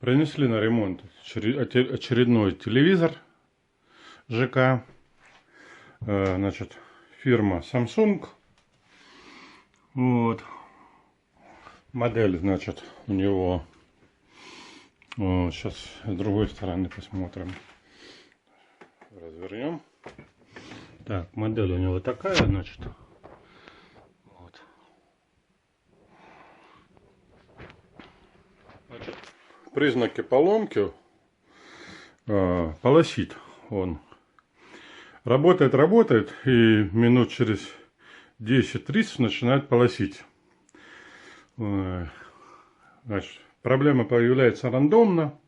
Принесли на ремонт очередной телевизор ЖК. Значит, фирма Samsung. Вот. Модель, значит, у него... Вот, сейчас с другой стороны посмотрим. Развернем. Так, модель у него такая, значит. Вот. Значит, признаки поломки. Полосит он. Работает и минут через 10-30 начинает полосить. Значит, проблема появляется рандомно.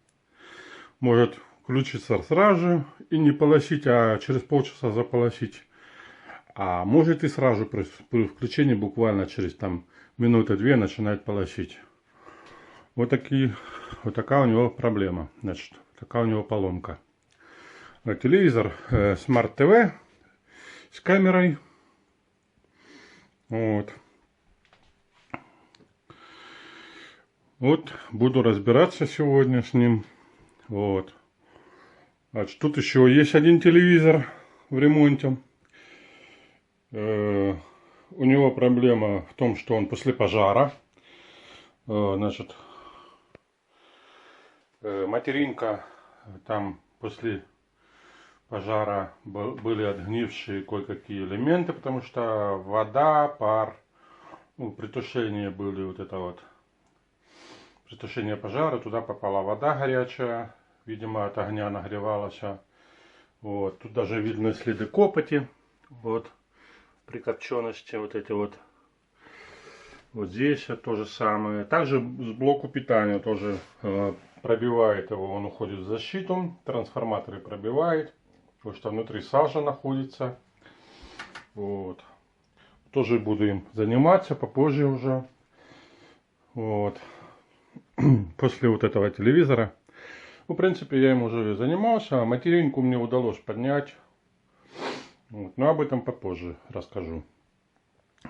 Может включиться сразу же и не полосить, а через полчаса заполосить. А может и сразу при включении буквально через там минуты 2 начинает полосить. Вот такая у него проблема. Значит, такая у него поломка. Телевизор Smart TV с камерой. Вот буду разбираться сегодня с ним. Вот. Значит, тут еще есть один телевизор в ремонте. У него проблема в том, что он после пожара. Значит, материнка там после пожара были отгнившие кое-какие элементы, потому что вода, пар, при тушении были вот это вот, при тушении пожара туда попала вода горячая, видимо от огня нагревалась. Вот, тут даже видны следы копоти, вот, при копчености вот эти вот. Вот здесь то же самое. Также с блоку питания тоже пробивает его, он уходит в защиту, трансформаторы пробивает. Потому что внутри сажа находится. Вот. Тоже буду им заниматься попозже уже. Вот. После вот этого телевизора. В принципе, я им уже занимался. Материнку мне удалось поднять. Вот. Но об этом попозже расскажу.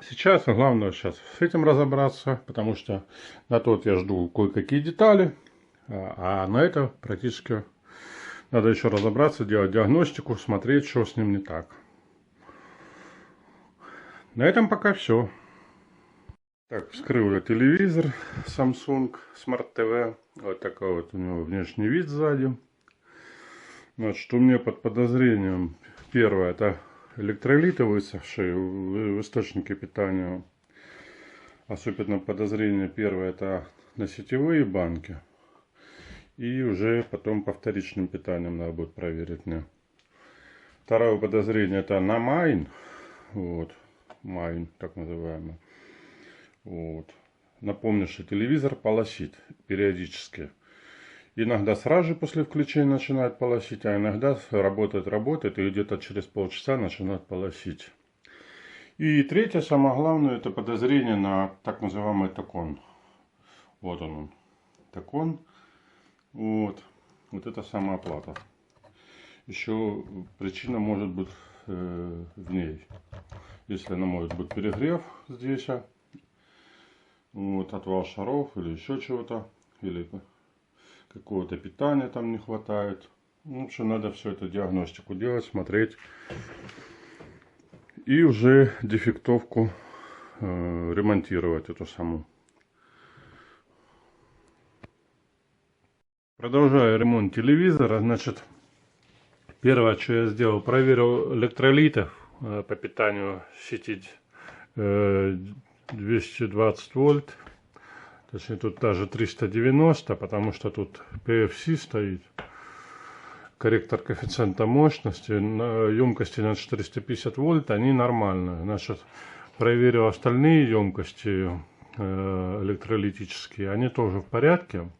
Сейчас главное с этим разобраться. Потому что на тот я жду кое-какие детали. А на это практически... Надо еще разобраться, делать диагностику, смотреть, что с ним не так. На этом пока все. Так, вскрыл я телевизор Samsung Smart TV. Вот такой вот у него внешний вид сзади. Значит, у меня под подозрением первое — это электролиты высохшие в источнике питания. Особенно подозрение первое — это на сетевые банки. И уже потом по вторичным питаниям надо будет проверить мне. Второе подозрение — это на майн. Вот. Майн, так называемый. Вот. Напомню, что телевизор полосит периодически. Иногда сразу же после включения начинает полосить, а иногда работает и где-то через полчаса начинает полосить. И третье, самое главное, это подозрение на так называемый токон. Вот он. Токон. Вот это самооплата. Еще причина может быть в ней. Если она может быть перегрев здесь, вот, отвал шаров или еще чего-то, или какого-то питания там не хватает. В общем, надо все это диагностику делать, смотреть. И уже дефектовку ремонтировать эту саму. Продолжаю ремонт телевизора. Значит, первое, что я сделал, проверил электролиты по питанию сети 220 вольт. Точнее, тут даже 390, потому что тут PFC стоит. Корректор коэффициента мощности, на емкости на 450 вольт, они нормальные. Значит, проверил остальные емкости электролитические, они тоже в порядке.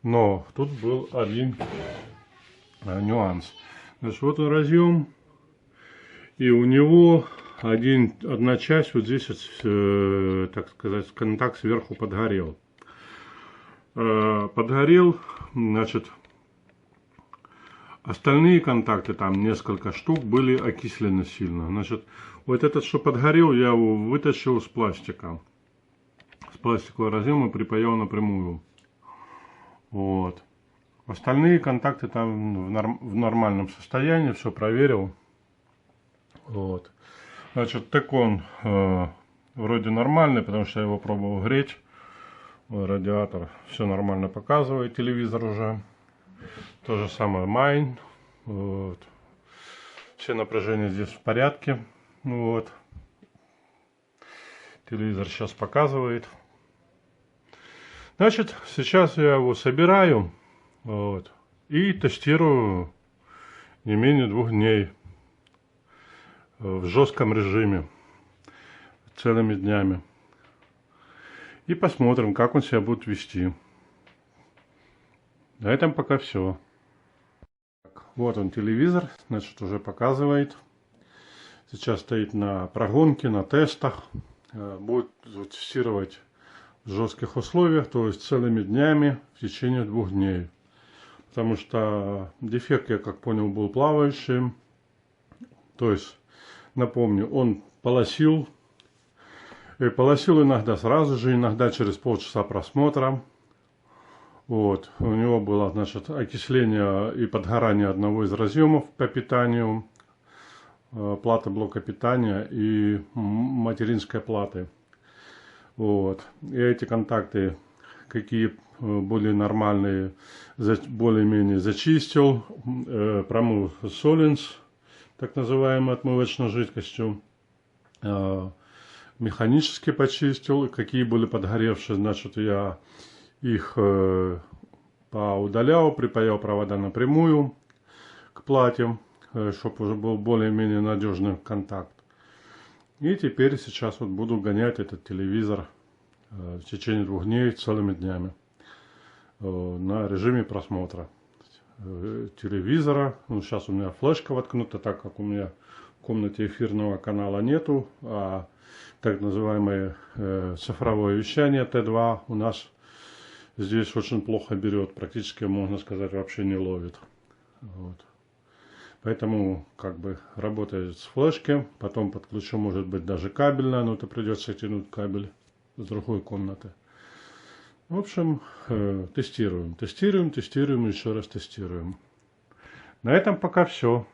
Но тут был один нюанс. Значит, вот он разъем. И у него одна часть, вот здесь, так сказать, контакт сверху подгорел. Подгорел, значит, остальные контакты, там несколько штук, были окислены сильно. Значит, вот этот, что подгорел, я его вытащил с пластика. С пластикового разъема припаял напрямую. Вот. Остальные контакты там в нормальном состоянии, все проверил. Вот. Значит, Текон вроде нормальный, потому что я его пробовал греть. Радиатор все нормально показывает, телевизор уже. То же самое Майн. Вот. Все напряжения здесь в порядке. Вот. Телевизор сейчас показывает. Значит, сейчас я его собираю. Вот, и тестирую не менее 2 дней в жестком режиме, целыми днями. И посмотрим, как он себя будет вести. На этом пока все. Вот он, телевизор, значит, уже показывает. Сейчас стоит на прогонке, на тестах. Будет тестировать в жестких условиях, то есть целыми днями в течение 2 дней. Потому что дефект, я как понял, был плавающий. То есть, напомню, он полосил. И полосил иногда сразу же, иногда через полчаса просмотра. Вот. У него было, значит, окисление и подгорание одного из разъемов по питанию. Платы блока питания и материнской платы. Вот. И эти контакты, какие более нормальные, более-менее зачистил, промыл солинс, так называемой отмывочной жидкостью, механически почистил, какие были подгоревшие, значит, я их поудалял, припаял провода напрямую к плате, чтобы уже был более-менее надежный контакт. И теперь сейчас вот буду гонять этот телевизор в течение 2 дней целыми днями на режиме просмотра телевизора. Ну, сейчас у меня флешка воткнута, так как у меня в комнате эфирного канала нету, а так называемое цифровое вещание Т2 у нас здесь очень плохо берет, практически, можно сказать, вообще не ловит. Вот. Поэтому как бы работает с флешки, потом подключу, может быть, даже кабельно, но это придется тянуть кабель с другой комнаты. В общем, тестируем, еще раз тестируем. На этом пока все.